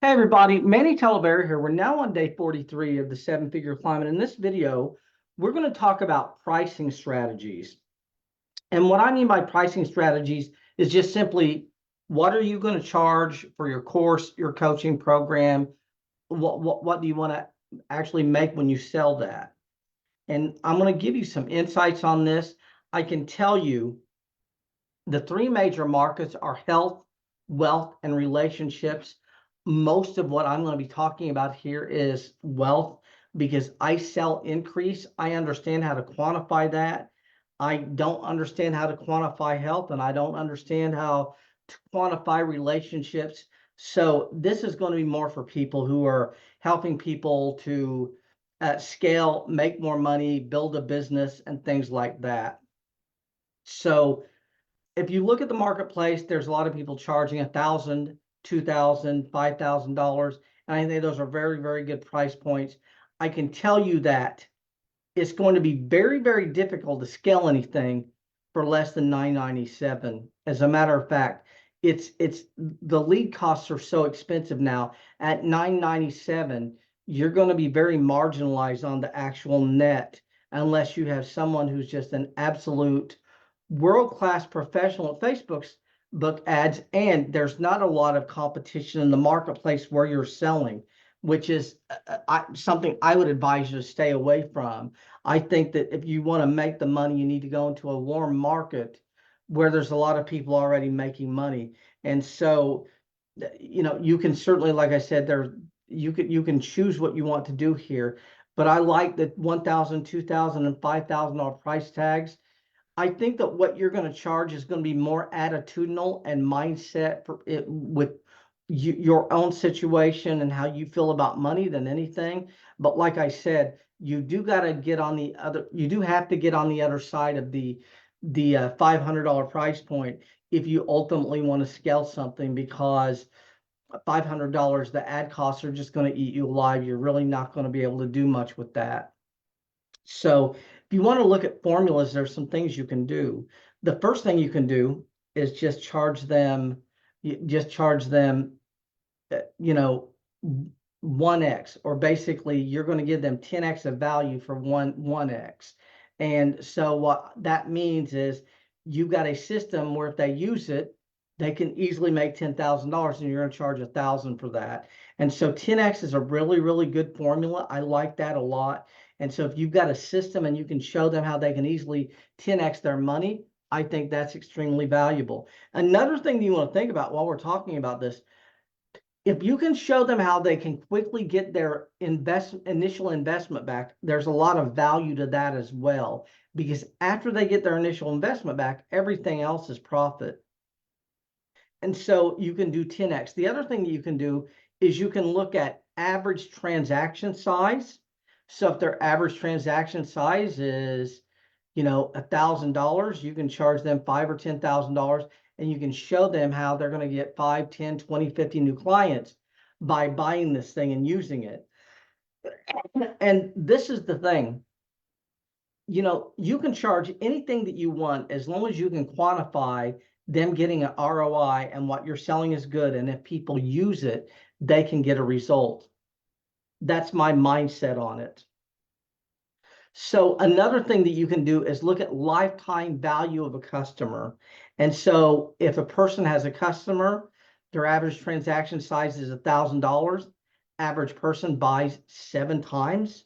Hey everybody, Manny Talavera here. We're now on day 43 of the seven-figure climb. And in this video, we're going to talk about pricing strategies. And what I mean by pricing strategies is just simply what are you going to charge for your course, your coaching program? What do you want to actually make when you sell that? And I'm going to give you some insights on this. I can tell you the three major markets are health, wealth, and relationships. Most of what I'm going to be talking about here is wealth because I sell increase. I understand how to quantify that. I don't understand how to quantify health, and I don't understand how to quantify relationships. So this is going to be more for people who are helping people to scale, make more money, build a business, and things like that. So if you look at the marketplace, there's a lot of people charging $1,000, $2,000, $5,000, and I think those are very, very good price points. I can tell you that it's going to be very, very difficult to scale anything for less than $997. As a matter of fact, it's the lead costs are so expensive now. At $997, you're going to be very marginalized on the actual net unless you have someone who's just an absolute world-class professional at Facebook's book ads, and there's not a lot of competition in the marketplace where you're selling, which is something I would advise you to stay away from. I think that if you want to make the money, you need to go into a warm market where there's a lot of people already making money. And so, you can certainly, like I said, you can choose what you want to do here. But I like the $1,000, $2,000, and $5,000 price tags. I think that what you're going to charge is going to be more attitudinal and mindset for it with your own situation and how you feel about money than anything. But like I said, you do have to get on the other side of the $500 price point if you ultimately want to scale something, because $500, the ad costs are just going to eat you alive. You're really not going to be able to do much with that. So if you want to look at formulas, there's some things you can do. The first thing you can do is just charge them, 1x, or basically you're going to give them 10x of value for 1x. And so what that means is you've got a system where if they use it, they can easily make $10,000 and you're going to charge $1,000 for that. And so 10x is a really, really good formula. I like that a lot. And so if you've got a system and you can show them how they can easily 10x their money, I think that's extremely valuable. Another thing that you want to think about while we're talking about this, if you can show them how they can quickly get their initial investment back, there's a lot of value to that as well. Because after they get their initial investment back, everything else is profit. And so you can do 10x. The other thing that you can do is you can look at average transaction size. So if their average transaction size is, $1,000, you can charge them $5,000 or $10,000, and you can show them how they're going to get 5, 10, 20, 50 new clients by buying this thing and using it. And this is the thing. You can charge anything that you want as long as you can quantify them getting an ROI and what you're selling is good. And if people use it, they can get a result. That's my mindset on it. So another thing that you can do is look at lifetime value of a customer. And so if a person has a customer, their average transaction size is $1,000. Average person buys 7 times.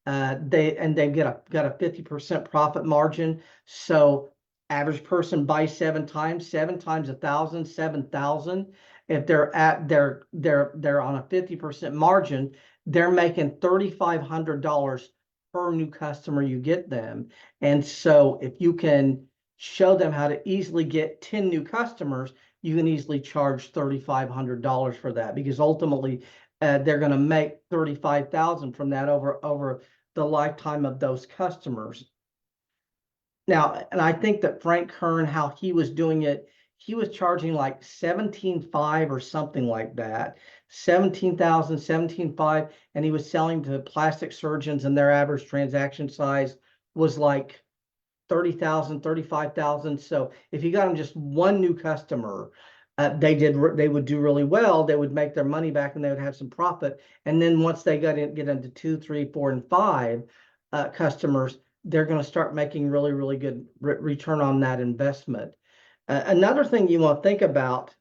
They've got a 50% profit margin. So average person buys 7 times, 7 times 1,000, 7,000. If they're on a 50% margin, they're making $3,500 per new customer you get them. And so if you can show them how to easily get 10 new customers, you can easily charge $3,500 for that, because ultimately they're going to make $35,000 from that over the lifetime of those customers. Now, and I think that Frank Kern, how he was doing it, he was charging like 17.5 or something like that, 17,000, 17.5, and he was selling to plastic surgeons, and their average transaction size was like 30,000, 35,000. So if you got him just one new customer, they would do really well. They would make their money back and they would have some profit. And then once they get into 2, 3, 4, and 5 customers, they're going to start making really, really good return on that investment. Another thing you want to think about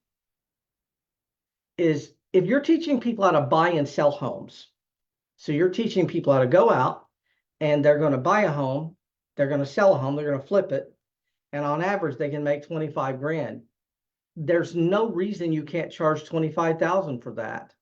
is if you're teaching people how to buy and sell homes. So you're teaching people how to go out and they're going to buy a home, they're going to sell a home, they're going to flip it, and on average they can make 25 grand. There's no reason you can't charge 25,000 for that,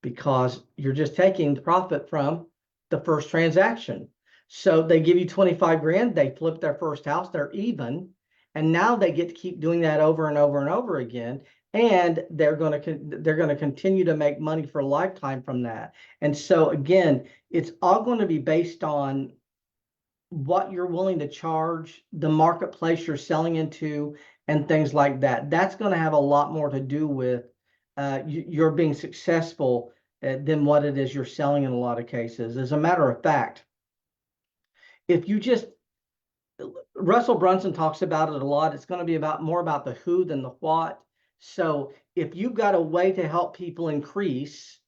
because you're just taking the profit from the first transaction. So they give you 25 grand, they flip their first house, they're even, and now they get to keep doing that over and over and over again. And they're going to continue to make money for a lifetime from that. And so again, it's all going to be based on what you're willing to charge, the marketplace you're selling into, and things like that. That's going to have a lot more to do with you're being successful than what it is you're selling in a lot of cases. As a matter of fact, if you just Russell Brunson talks about it a lot. It's going to be more about the who than the what. So if you've got a way to help people increase,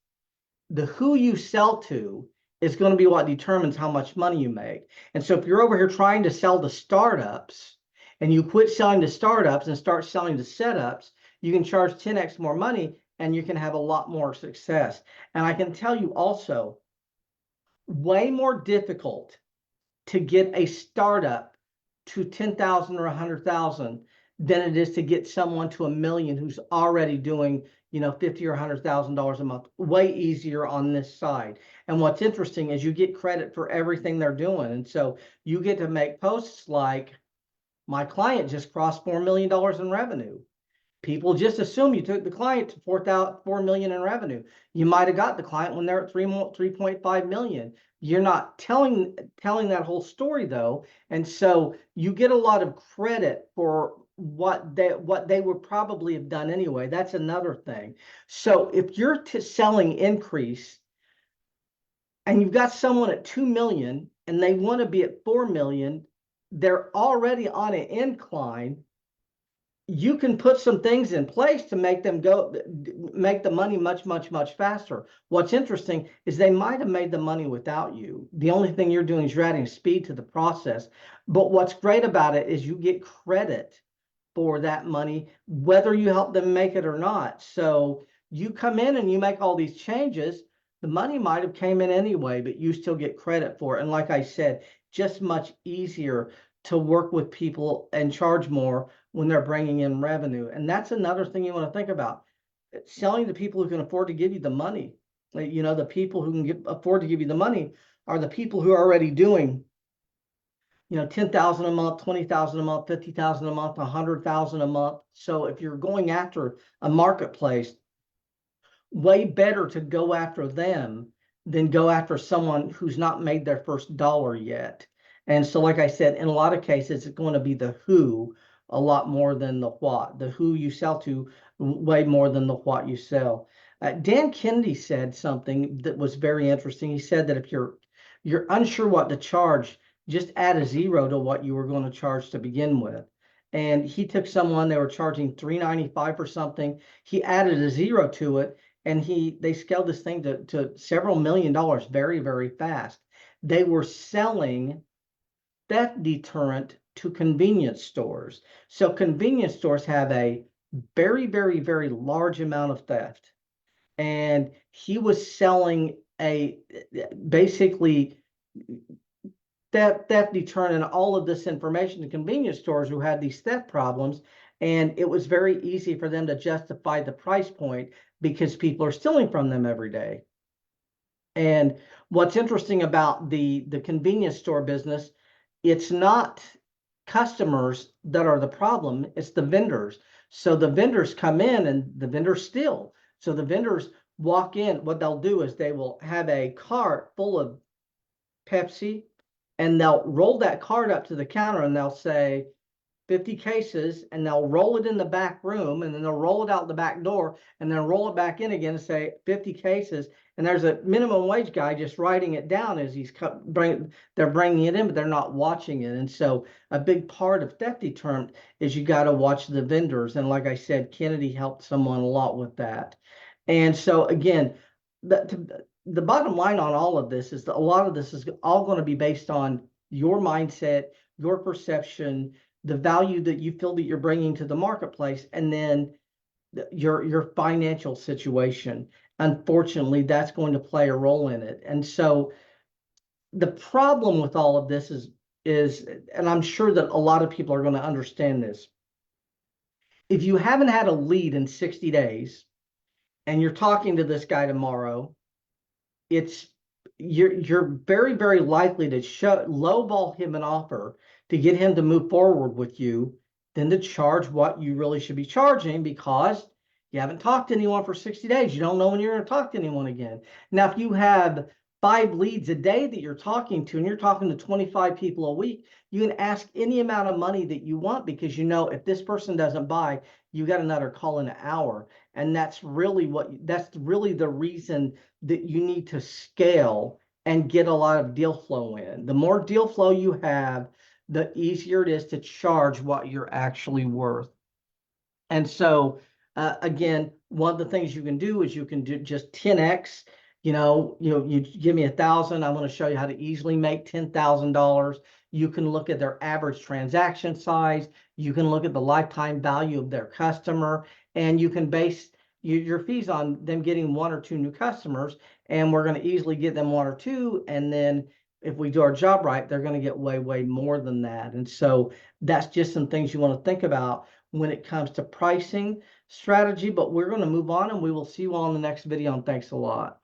the who you sell to is going to be what determines how much money you make. And so if you're over here trying to sell to startups and you quit selling to startups and start selling to setups, you can charge 10x more money and you can have a lot more success. And I can tell you also, way more difficult to get a startup to 10,000 or 100,000 than it is to get someone to 1 million who's already doing, $50 or $100,000 a month. Way easier on this side. And what's interesting is you get credit for everything they're doing. And so you get to make posts like, my client just crossed $4 million in revenue. People just assume you took the client to 4 million in revenue. You might have got the client when they're at 3.5 million. You're not telling that whole story though, and so you get a lot of credit for what they would probably have done anyway. That's another thing. So if you're selling increase and you've got someone at 2 million and they want to be at 4 million, they're already on an incline. You can put some things in place to make the money much, much, much faster. What's interesting is they might have made the money without you. The only thing you're doing is you're adding speed to the process. But what's great about it is you get credit for that money, whether you help them make it or not. So you come in and you make all these changes, the money might have came in anyway, but you still get credit for it. And like I said, just much easier to work with people and charge more when they're bringing in revenue. And that's another thing you want to think about. Selling to people who can afford to give you the money. The people who can afford to give you the money are the people who are already doing, 10,000 a month, 20,000 a month, 50,000 a month, 100,000 a month. So if you're going after a marketplace, way better to go after them than go after someone who's not made their first dollar yet. And so, like I said, in a lot of cases, it's going to be the who a lot more than the what. The who you sell to way more than the what you sell. Dan Kennedy said something that was very interesting. He said that if you're unsure what to charge, just add a zero to what you were going to charge to begin with. And he took someone, they were charging $395 for something. He added a zero to it, and they scaled this thing to several $1 million very, very fast. They were selling theft deterrent to convenience stores. So convenience stores have a very, very, very large amount of theft. And he was selling basically theft deterrent and all of this information to convenience stores who had these theft problems. And it was very easy for them to justify the price point because people are stealing from them every day. And what's interesting about the convenience store business, it's not customers that are the problem, it's the vendors. So the vendors come in and the vendors steal. So the vendors walk in, what they'll do is they will have a cart full of Pepsi, and they'll roll that cart up to the counter and they'll say, 50 cases, and they'll roll it in the back room, and then they'll roll it out the back door, and then roll it back in again and say 50 cases. And there's a minimum wage guy just writing it down as they're bringing it in, but they're not watching it. And so a big part of theft deterrent is you got to watch the vendors. And like I said, Kennedy helped someone a lot with that. And so again, the bottom line on all of this is that a lot of this is all going to be based on your mindset, your perception, the value that you feel that you're bringing to the marketplace, and then your financial situation. Unfortunately, that's going to play a role in it. And so the problem with all of this is, and I'm sure that a lot of people are going to understand this. If you haven't had a lead in 60 days and you're talking to this guy tomorrow, it's you're very, very likely to lowball him an offer to get him to move forward with you than to charge what you really should be charging, because you haven't talked to anyone for 60 days. You don't know when you're going to talk to anyone again. Now, if you have 5 leads a day that you're talking to, and you're talking to 25 people a week, you can ask any amount of money that you want, because you know if this person doesn't buy, you got another call in an hour. And that's really the reason that you need to scale and get a lot of deal flow in. The more deal flow you have, the easier it is to charge what you're actually worth. And so, again, one of the things you can do is you can do just 10x. You give me 1,000, I'm going to show you how to easily make $10,000. You can look at their average transaction size. You can look at the lifetime value of their customer, and you can base your fees on them getting 1 or 2 new customers. And we're going to easily get them 1 or 2. And then if we do our job right, they're going to get way, way more than that. And so that's just some things you want to think about when it comes to pricing strategy. But we're going to move on, and we will see you all in the next video. And thanks a lot.